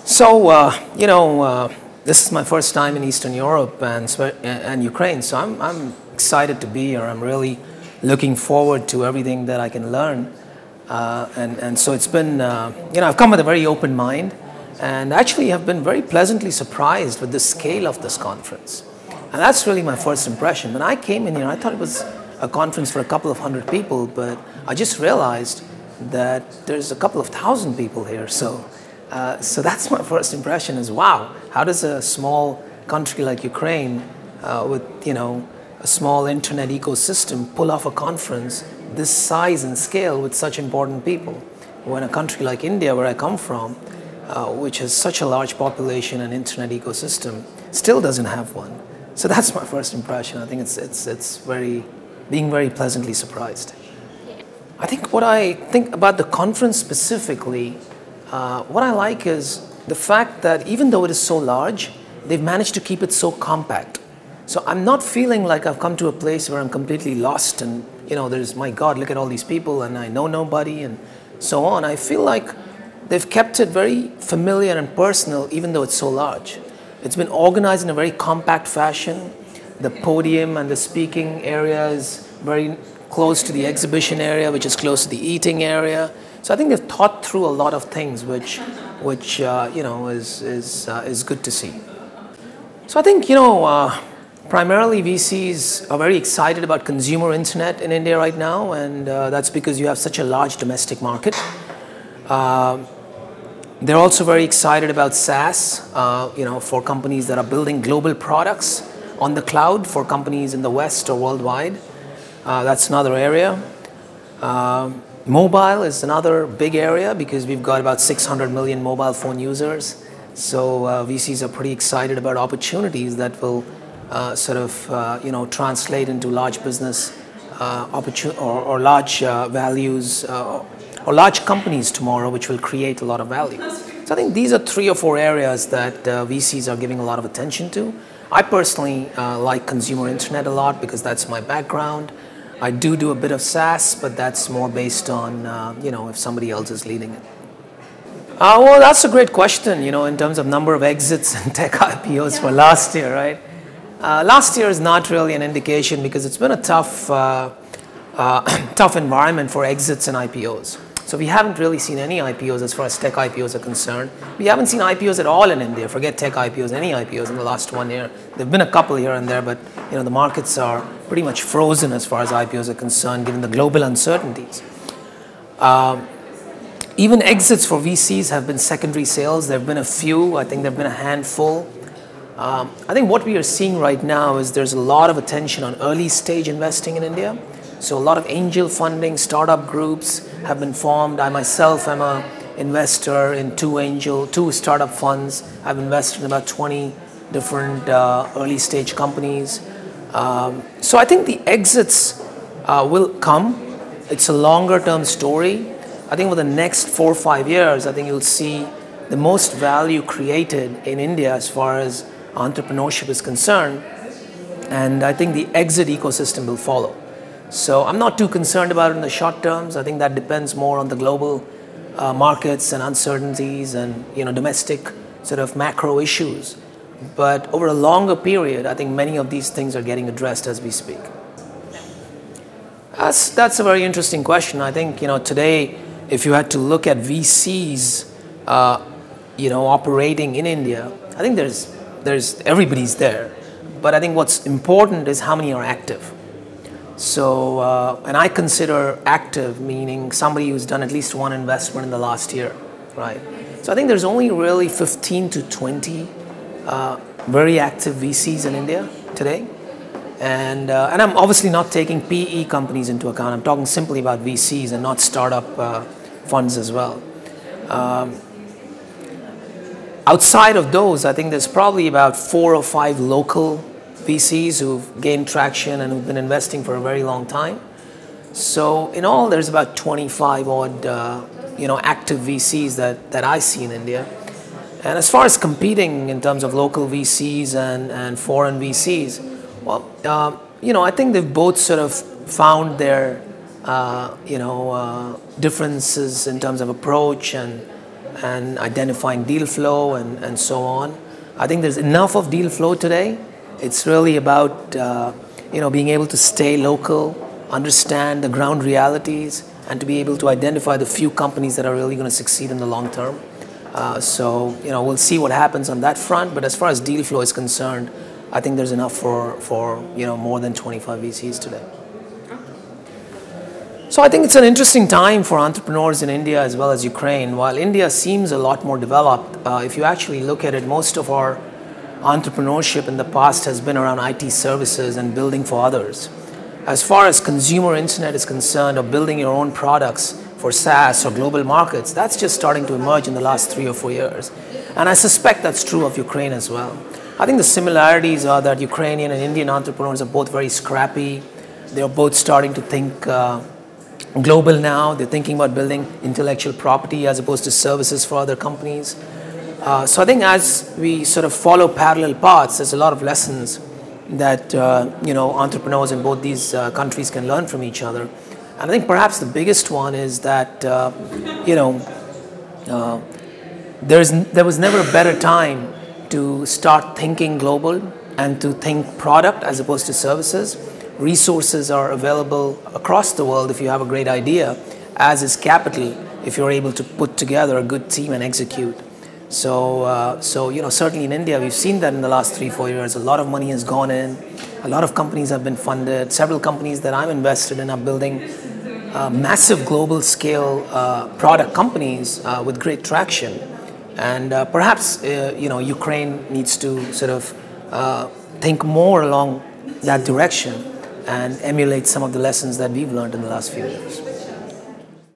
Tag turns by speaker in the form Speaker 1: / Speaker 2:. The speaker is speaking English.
Speaker 1: So, this is my first time in Eastern Europe and Ukraine, so I'm excited to be here. I'm really looking forward to everything that I can learn. And so it's been, I've come with a very open mind and actually have been very pleasantly surprised with the scale of this conference. And that's really my first impression. When I came in here, I thought it was a conference for a couple of hundred people, but I just realized that there's a couple of thousand people here. So that's my first impression is, wow, how does a small country like Ukraine with, a small internet ecosystem pull off a conference this size and scale with such important people? When a country like India, where I come from, which has such a large population and internet ecosystem, still doesn't have one. So that's my first impression. I think it's being very pleasantly surprised. I think what I think about the conference specifically, what I like is the fact that even though it is so large, they've managed to keep it so compact. So I'm not feeling like I've come to a place where I'm completely lost and, there's, my God, look at all these people and I know nobody and so on. I feel like they've kept it very familiar and personal, even though it's so large. It's been organized in a very compact fashion. The podium and the speaking area is very close to the exhibition area, which is close to the eating area. So I think they've thought through a lot of things, which is good to see. So I think primarily VCs are very excited about consumer internet in India right now, and that's because you have such a large domestic market. They're also very excited about SaaS, for companies that are building global products on the cloud for companies in the West or worldwide. That's another area. Mobile is another big area because we've got about 600 million mobile phone users. So VCs are pretty excited about opportunities that will translate into large business or large values or large companies tomorrow, which will create a lot of value. So I think these are 3 or 4 areas that VCs are giving a lot of attention to. I personally like consumer internet a lot because that's my background. I do a bit of SaaS, but that's more based on, if somebody else is leading it. Well, that's a great question, in terms of number of exits and tech IPOs for last year, right? Last year is not really an indication because it's been a tough environment for exits and IPOs. So we haven't really seen any IPOs as far as tech IPOs are concerned. We haven't seen IPOs at all in India. Forget tech IPOs, any IPOs in the last 1 year. There have been a couple here and there, but the markets are pretty much frozen as far as IPOs are concerned, given the global uncertainties. Even exits for VCs have been secondary sales. There have been a few. I think there have been a handful. I think what we are seeing right now is there's a lot of attention on early stage investing in India. So a lot of angel funding, startup groups have been formed. I myself am an investor in 2 startup funds. I've invested in about 20 different early stage companies. So I think the exits will come. It's a longer term story. I think over the next 4 or 5 years, I think you'll see the most value created in India as far as entrepreneurship is concerned. And I think the exit ecosystem will follow. So I'm not too concerned about it in the short terms. I think that depends more on the global markets and uncertainties and domestic sort of macro issues. But over a longer period, I think many of these things are getting addressed as we speak. That's a very interesting question. I think today, if you had to look at VCs, operating in India, I think there's everybody's there. But I think what's important is how many are active. So, and I consider active meaning somebody who's done at least 1 investment in the last year, right? So I think there's only really 15 to 20 very active VCs in India today. And I'm obviously not taking PE companies into account. I'm talking simply about VCs and not startup funds as well. Outside of those, I think there's probably about 4 or 5 local VCs who've gained traction and who've been investing for a very long time. So in all, there's about 25 odd, active VCs that I see in India. And as far as competing in terms of local VCs and foreign VCs, well, I think they've both sort of found their, differences in terms of approach and and identifying deal flow and so on. I think there's enough of deal flow today. It's really about being able to stay local, understand the ground realities, and to be able to identify the few companies that are really going to succeed in the long term. So we'll see what happens on that front. But as far as deal flow is concerned, I think there's enough for more than 25 VCs today. So I think it's an interesting time for entrepreneurs in India as well as Ukraine. While India seems a lot more developed, if you actually look at it, most of our entrepreneurship in the past has been around IT services and building for others. As far as consumer internet is concerned, or building your own products for SaaS or global markets, that's just starting to emerge in the last 3 or 4 years. And I suspect that's true of Ukraine as well. I think the similarities are that Ukrainian and Indian entrepreneurs are both very scrappy. They're both starting to think global now. They're thinking about building intellectual property as opposed to services for other companies. So I think as we sort of follow parallel paths, there's a lot of lessons that entrepreneurs in both these countries can learn from each other. And I think perhaps the biggest one is that there was never a better time to start thinking global and to think product as opposed to services. Resources are available across the world if you have a great idea, as is capital if you're able to put together a good team and execute. So certainly in India, we've seen that in the last 3-4 years. A lot of money has gone in. A lot of companies have been funded. Several companies that I'm invested in are building massive global scale product companies with great traction. And perhaps Ukraine needs to sort of think more along that direction and emulate some of the lessons that we've learned in the last few years.